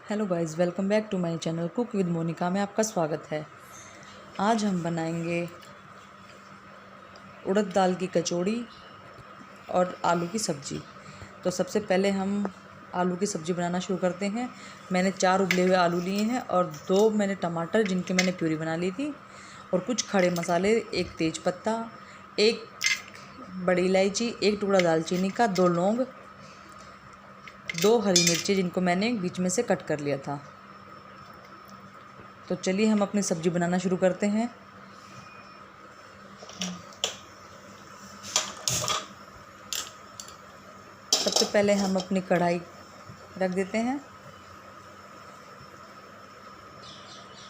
Hello guys, welcome back to my channel cook with Monika में आपका स्वागत है। आज हम बनाएंगे उड़द दाल की कचौड़ी और आलू की सब्ज़ी। तो सबसे पहले हम आलू की सब्ज़ी बनाना शुरू करते हैं। मैंने 4 उबले हुए आलू लिए हैं और 2 मैंने टमाटर जिनकी मैंने प्यूरी बना ली थी, और कुछ खड़े मसाले, 1 तेज़पत्ता, 1 बड़ी इलायची, 1 टुकड़ा दालचीनी का, 2 लौंग, 2 हरी मिर्ची जिनको मैंने बीच में से कट कर लिया था। तो चलिए हम अपनी सब्ज़ी बनाना शुरू करते हैं। सबसे पहले हम अपनी कढ़ाई रख देते हैं।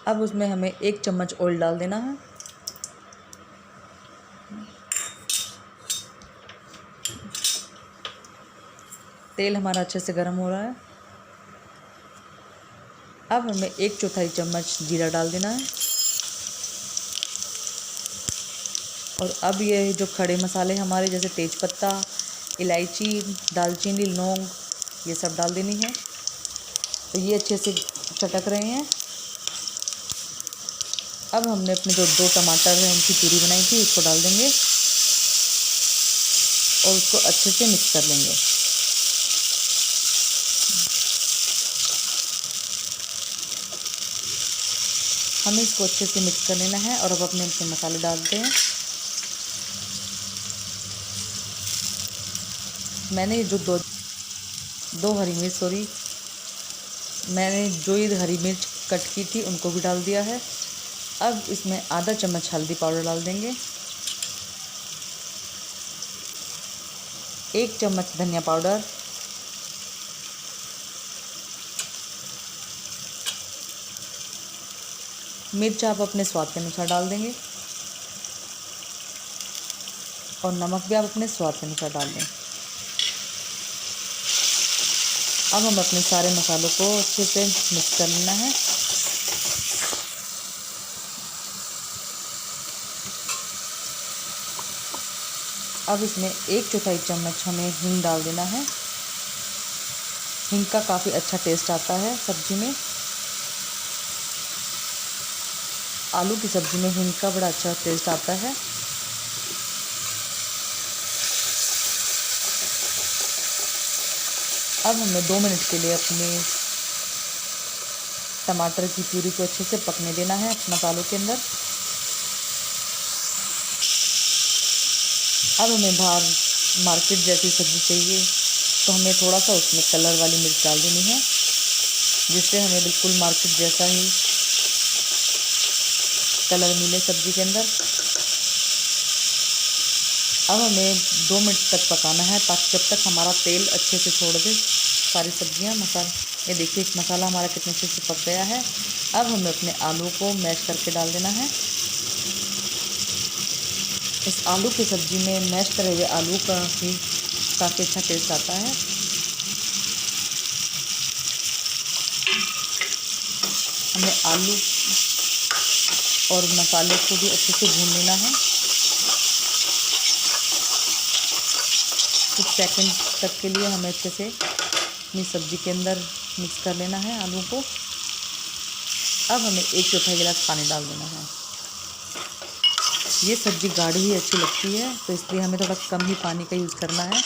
अब उसमें हमें 1 चम्मच ऑयल डाल देना है। तेल हमारा अच्छे से गर्म हो रहा है। अब हमें 1/4 चम्मच जीरा डाल देना है। और अब ये जो खड़े मसाले हमारे जैसे तेज़पत्ता, इलायची, दालचीनी, लौंग, ये सब डाल देनी है। तो ये अच्छे से चटक रहे हैं। अब हमने अपने जो 2 टमाटर हैं उनकी प्यूरी बनाई थी उसको डाल देंगे और उसको अच्छे से मिक्स कर लेंगे। हमें इसको अच्छे से मिक्स कर लेना है। और अब अपने मसाले डालते हैं। मैंने जो दो हरी मिर्च मैंने जो ये हरी मिर्च कट की थी उनको भी डाल दिया है। अब इसमें आधा चम्मच हल्दी पाउडर डाल देंगे, 1 चम्मच धनिया पाउडर, मिर्च आप अपने स्वाद के अनुसार डाल देंगे और नमक भी आप अपने स्वाद के अनुसार डाल दें। अब हम अपने सारे मसालों को अच्छे से मिक्स कर लेना है। अब इसमें 1/4 चम्मच हमें हींग डाल देना है। हींग का काफ़ी अच्छा टेस्ट आता है सब्ज़ी में। आलू की सब्ज़ी में हींग का बड़ा अच्छा टेस्ट आता है। अब हमें 2 मिनट के लिए अपने टमाटर की प्यूरी को अच्छे से पकने देना है मसालों के अंदर। अब हमें बाहर मार्केट जैसी सब्ज़ी चाहिए तो हमें थोड़ा सा उसमें कलर वाली मिर्च डाल देनी है, जिससे हमें बिल्कुल मार्केट जैसा ही कलर मिले सब्ज़ी के अंदर। अब हमें 2 मिनट तक पकाना है ताकि जब तक हमारा तेल अच्छे से छोड़ दे सारी सब्जियां। ये देखिए मसाला हमारा कितने अच्छे से पक गया है। अब हमें अपने आलू को मैश करके डाल देना है। इस आलू की सब्ज़ी में मैश करे हुए आलू का ही काफ़ी अच्छा टेस्ट आता है। हमें आलू और मसाले को भी अच्छे से भून लेना है। कुछ सेकंड तक के लिए हमें अच्छे से अपनी सब्ज़ी के अंदर मिक्स कर लेना है आलू को। अब हमें 1/4 गिलास पानी डाल देना है। ये सब्ज़ी गाढ़ी ही अच्छी लगती है तो इसलिए हमें थोड़ा कम ही पानी का यूज़ करना है।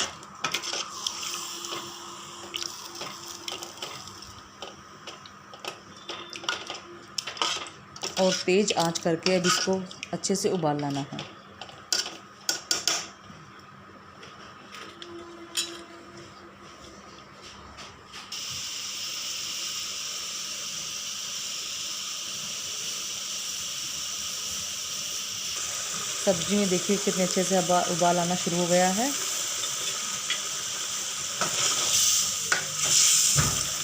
और तेज़ आंच करके अब इसको अच्छे से उबाल लाना है। सब्जी में देखिए कितने अच्छे से उबाल आना शुरू हो गया है।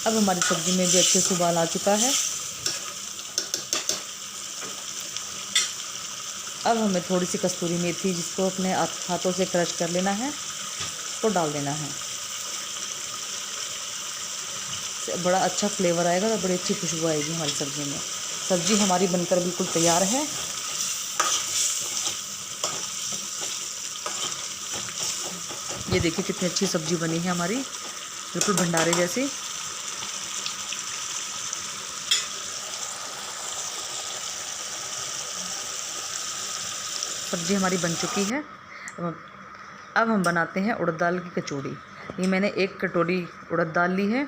अब हमारी सब्ज़ी में भी अच्छे से उबाल आ चुका है। अब हमें थोड़ी सी कस्तूरी मेथी, जिसको अपने हाथों से क्रश कर लेना है, उसको डाल देना है। बड़ा अच्छा फ्लेवर आएगा और बड़ी अच्छी खुशबू आएगी हमारी सब्ज़ी में। सब्ज़ी हमारी बनकर बिल्कुल तैयार है। ये देखिए कितनी अच्छी सब्ज़ी बनी है हमारी, बिल्कुल भंडारे जैसी। सब्ज़ी हमारी बन चुकी है। अब हम बनाते हैं उड़द दाल की कचौड़ी। ये मैंने 1 कटोरी उड़द दाल ली है,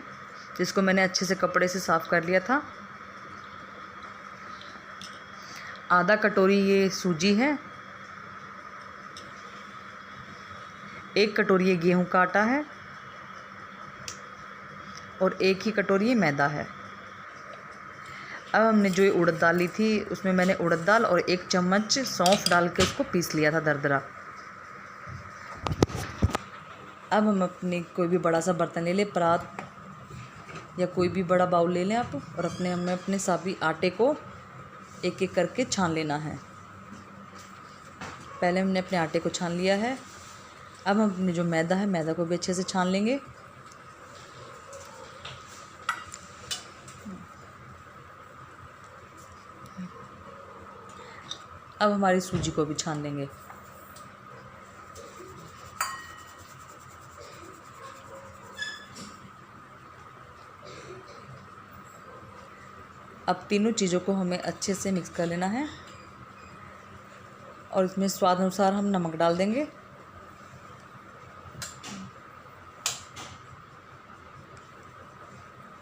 जिसको मैंने अच्छे से कपड़े से साफ़ कर लिया था। आधा कटोरी ये सूजी है, 1 कटोरी ये गेहूं का आटा है और 1 ही कटोरी ये मैदा है। अब हमने जो ये उड़द दाल ली थी उसमें मैंने उड़द दाल और 1 चम्मच सौंफ डाल के उसको पीस लिया था दरदरा। अब हम अपने कोई भी बड़ा सा बर्तन ले लें, परात या कोई भी बड़ा बाउल ले लें आप, और हमें अपने सभी आटे को एक एक करके छान लेना है। पहले हमने अपने आटे को छान लिया है। अब हम अपने जो मैदा है, मैदा को भी अच्छे से छान लेंगे। अब हमारी सूजी को भी छान लेंगे। अब तीनों चीज़ों को हमें अच्छे से मिक्स कर लेना है और इसमें स्वाद अनुसार हम नमक डाल देंगे।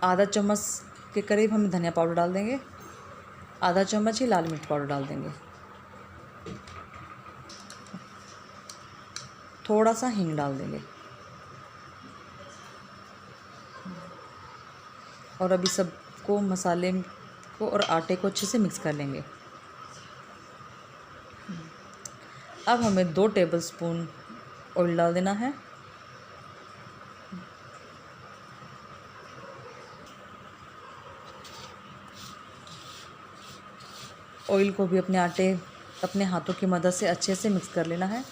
आधा चम्मच के करीब हम धनिया पाउडर डाल देंगे, आधा चम्मच ही लाल मिर्च पाउडर डाल देंगे, थोड़ा सा हींग डाल देंगे और अभी सबको मसाले को और आटे को अच्छे से मिक्स कर लेंगे। अब हमें 2 टेबलस्पून ऑयल डाल देना है। ऑयल को भी अपने हाथों की मदद से अच्छे से मिक्स कर लेना है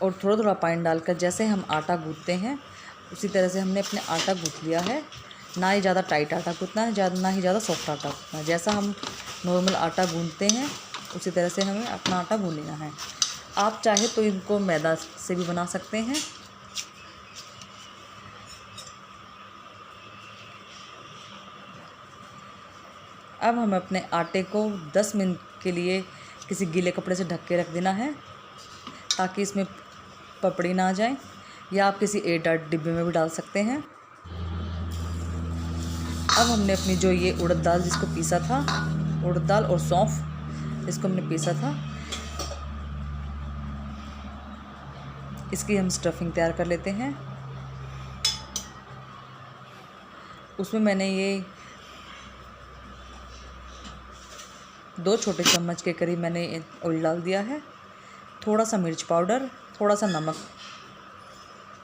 और थोड़ा थोड़ा पानी डालकर जैसे हम आटा गूंथते हैं उसी तरह से हमने अपने आटा गूंथ लिया है। ना ही ज़्यादा टाइट आटा गूंथना है, ना ही ज़्यादा सॉफ्ट आटा गूंथना है। जैसा हम नॉर्मल आटा गूंथते हैं उसी तरह से हमें अपना आटा गूंथ लेना है। आप चाहे तो इनको मैदा से भी बना सकते हैं। अब हमें अपने आटे को 10 मिनट के लिए किसी गीले कपड़े से ढक के रख देना है ताकि इसमें पपड़ी ना आ जाए, या आप किसी एयरटाइट डिब्बे में भी डाल सकते हैं। अब हमने अपनी जो ये उड़द दाल जिसको पीसा था, उड़द दाल और सौंफ इसको हमने पीसा था, इसकी हम स्टफिंग तैयार कर लेते हैं। उसमें मैंने ये 2 छोटे चम्मच के करीब मैंने ऑयल डाल दिया है, थोड़ा सा मिर्च पाउडर, थोड़ा सा नमक,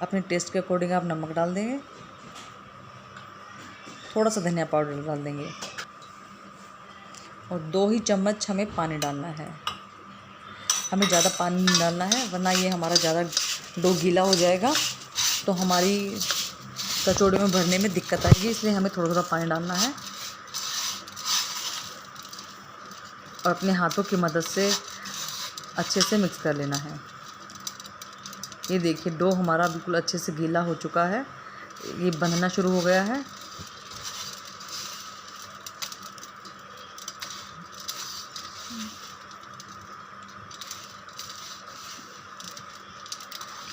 अपने टेस्ट के अकॉर्डिंग आप नमक डाल देंगे, थोड़ा सा धनिया पाउडर डाल देंगे और 2 ही चम्मच हमें पानी डालना है। हमें ज़्यादा पानी नहीं डालना है वरना ये हमारा ज़्यादा डो गीला हो जाएगा तो हमारी कचौड़ी में भरने में दिक्कत आएगी, इसलिए हमें थोड़ा थोड़ा पानी डालना है और अपने हाथों की मदद से अच्छे से मिक्स कर लेना है। ये देखिए डो हमारा बिल्कुल अच्छे से गीला हो चुका है, ये बंधना शुरू हो गया है।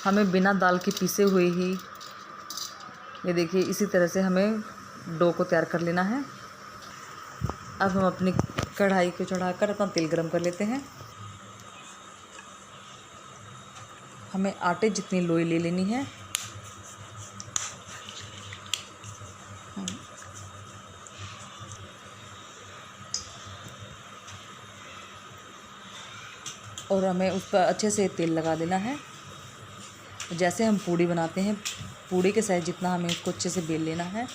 हमें बिना दाल के पीसे हुए ही ये देखिए इसी तरह से हमें डो को तैयार कर लेना है। अब हम अपनी कढ़ाई को चढ़ाकर अपना तेल गरम कर लेते हैं। हमें आटे जितनी लोई ले लेनी है, और हमें उस पर अच्छे से तेल लगा देना है। जैसे हम पूड़ी बनाते हैं, पूड़ी के साइज जितना हमें इसको अच्छे से बेल लेना है।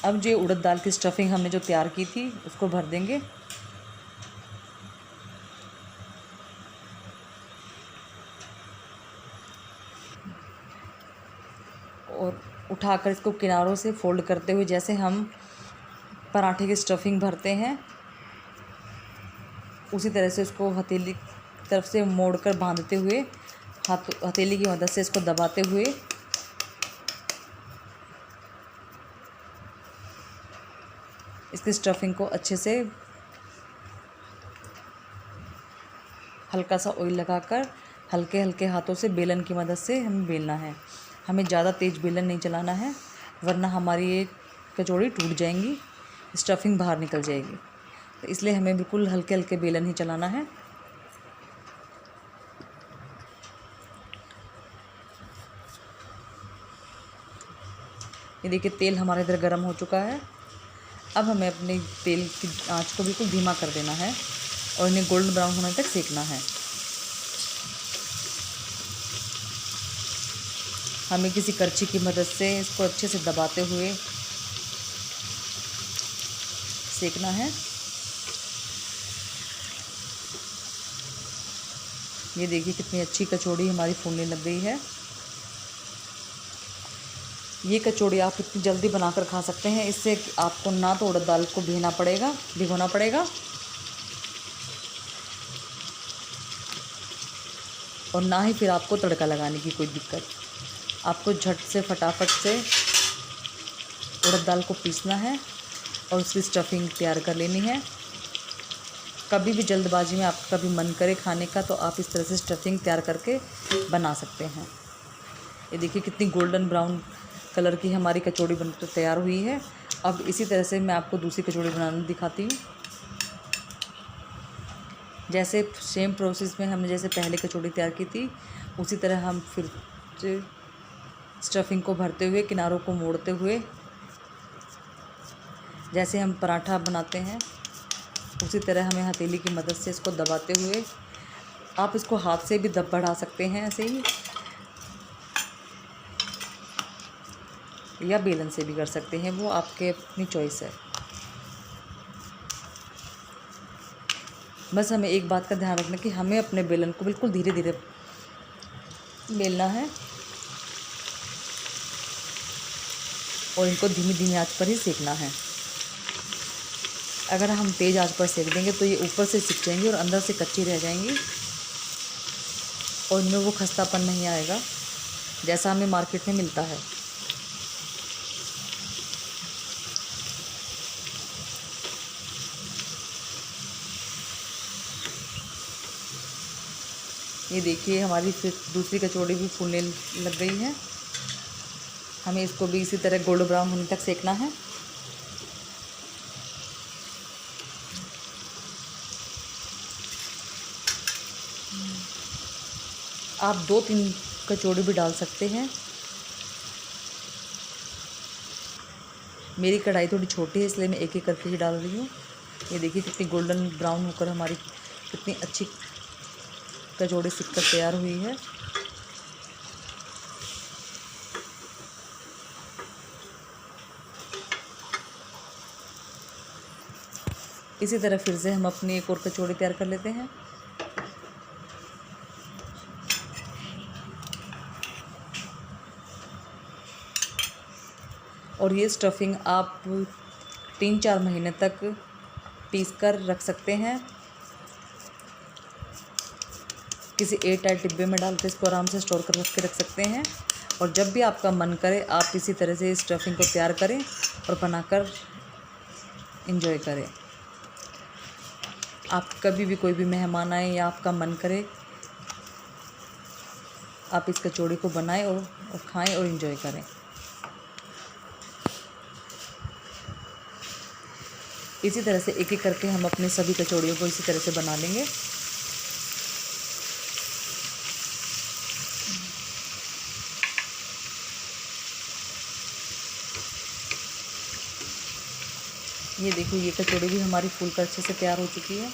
अब जो उड़द दाल की स्टफिंग हमने जो तैयार की थी उसको भर देंगे और उठाकर इसको किनारों से फोल्ड करते हुए जैसे हम पराठे की स्टफिंग भरते हैं उसी तरह से उसको हथेली की तरफ से मोड़कर बांधते हुए हथेली की मदद से इसको दबाते हुए इसकी स्टफिंग को अच्छे से हल्का सा ऑयल लगाकर हल्के हल्के हाथों से बेलन की मदद से हमें बेलना है। हमें ज़्यादा तेज़ बेलन नहीं चलाना है, वरना हमारी ये कचौड़ी टूट जाएंगी, स्टफिंग बाहर निकल जाएगी। तो इसलिए हमें बिल्कुल हल्के हल्के बेलन ही चलाना है। ये देखिए तेल हमारे इधर गर्म हो चुका है। अब हमें अपने तेल की आंच को बिल्कुल धीमा कर देना है और इन्हें गोल्डन ब्राउन होने तक सेकना है। हमें किसी करछी की मदद से इसको अच्छे से दबाते हुए सेकना है। ये देखिए कितनी अच्छी कचौड़ी हमारी फूलने लग गई है। ये कचौड़ी आप इतनी जल्दी बनाकर खा सकते हैं, इससे आपको ना तो उड़द दाल को भिगोना पड़ेगा और ना ही फिर आपको तड़का लगाने की कोई दिक्कत। आपको झट से फटाफट से उड़द दाल को पीसना है और उसकी स्टफिंग तैयार कर लेनी है। कभी भी जल्दबाजी में आपका कभी मन करे खाने का तो आप इस तरह से स्टफिंग तैयार करके बना सकते हैं। ये देखिए कितनी गोल्डन ब्राउन कलर की हमारी कचौड़ी बनकर तैयार हुई है। अब इसी तरह से मैं आपको दूसरी कचौड़ी बनाना दिखाती हूँ। जैसे सेम प्रोसेस में हमने जैसे पहले कचौड़ी तैयार की थी, उसी तरह हम फिर से स्टफिंग को भरते हुए किनारों को मोड़ते हुए जैसे हम पराठा बनाते हैं उसी तरह हमें हथेली की मदद से इसको दबाते हुए, आप इसको हाथ से भी बढ़ा सकते हैं ऐसे ही, या बेलन से भी कर सकते हैं, वो आपके अपनी चॉइस है। बस हमें एक बात का ध्यान रखना कि हमें अपने बेलन को बिल्कुल धीरे धीरे बेलना है और इनको धीमी धीमी आंच पर ही सेकना है। अगर हम तेज़ आंच पर सेक देंगे तो ये ऊपर से सिक जाएंगी और अंदर से कच्ची रह जाएंगी और इनमें वो खस्तापन नहीं आएगा जैसा हमें मार्केट में मिलता है। ये देखिए हमारी फिर दूसरी कचौड़ी भी फूलने लग गई है। हमें इसको भी इसी तरह गोल्डन ब्राउन होने तक सेकना है। आप 2-3 कचौड़ी भी डाल सकते हैं। मेरी कढ़ाई थोड़ी छोटी है इसलिए मैं एक एक करके ही डाल रही हूँ। ये देखिए कितनी गोल्डन ब्राउन होकर हमारी कितनी अच्छी कचौड़ी सिककर तैयार हुई है। इसी तरह फिर से हम अपनी एक और कचौड़ी तैयार कर लेते हैं। और ये स्टफिंग आप 3-4 महीने तक पीस कर रख सकते हैं। किसी एयर टाइट डिब्बे में डाल कर इसको आराम से स्टोर कर रख सकते हैं और जब भी आपका मन करे आप इसी तरह से स्टफिंग को तैयार करें और बनाकर एंजॉय करें। आप कभी भी कोई भी मेहमान आए या आपका मन करे आप इस कचौड़ी को बनाएं और खाएं और एंजॉय करें। इसी तरह से एक एक करके हम अपने सभी कचौड़ियों को इसी तरह से बना लेंगे। ये देखो ये कचौड़ी भी हमारी फूलकर अच्छे से तैयार हो चुकी है।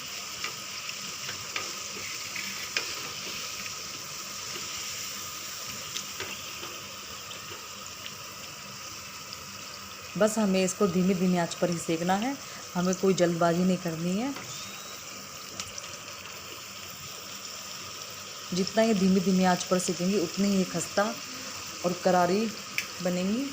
बस हमें इसको धीमी धीमी आंच पर ही सेकना है, हमें कोई जल्दबाजी नहीं करनी है। जितना ये धीमी धीमी आंच पर सेकेंगी उतनी ही खस्ता और करारी बनेंगी।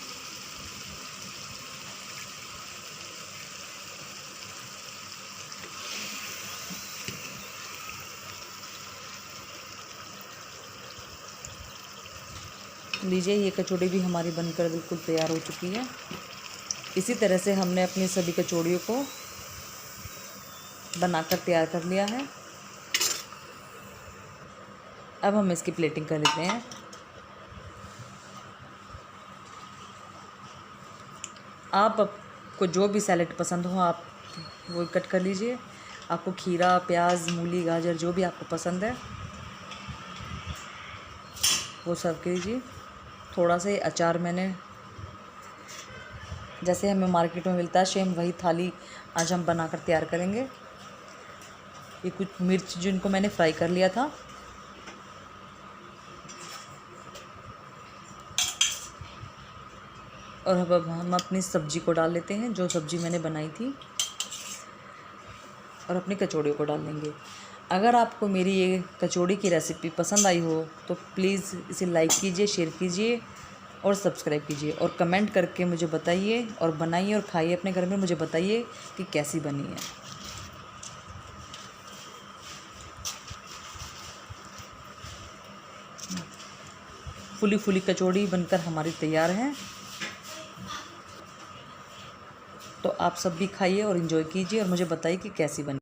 लीजिए ये कचौड़ी भी हमारी बनकर बिल्कुल तैयार हो चुकी है। इसी तरह से हमने अपनी सभी कचौड़ियों को बनाकर तैयार कर लिया है। अब हम इसकी प्लेटिंग कर लेते हैं। आपको जो भी सैलेड पसंद हो आप वो कट कर लीजिए। आपको खीरा, प्याज, मूली, गाजर जो भी आपको पसंद है वो सर्व कीजिए। थोड़ा सा अचार मैंने, जैसे हमें मार्केट में मिलता है सेम वही थाली आज हम बनाकर तैयार करेंगे। ये कुछ मिर्च जिनको मैंने फ्राई कर लिया था, और अब हम अपनी सब्ज़ी को डाल लेते हैं, जो सब्ज़ी मैंने बनाई थी, और अपनी कचौड़ियों को डाल लेंगे। अगर आपको मेरी ये कचौड़ी की रेसिपी पसंद आई हो तो प्लीज़ इसे लाइक कीजिए, शेयर कीजिए और सब्सक्राइब कीजिए, और कमेंट करके मुझे बताइए, और बनाइए और खाइए अपने घर में, मुझे बताइए कि कैसी बनी है। फुली फुली कचौड़ी बनकर हमारी तैयार है। तो आप सब भी खाइए और एंजॉय कीजिए और मुझे बताइए कि कैसी बनी।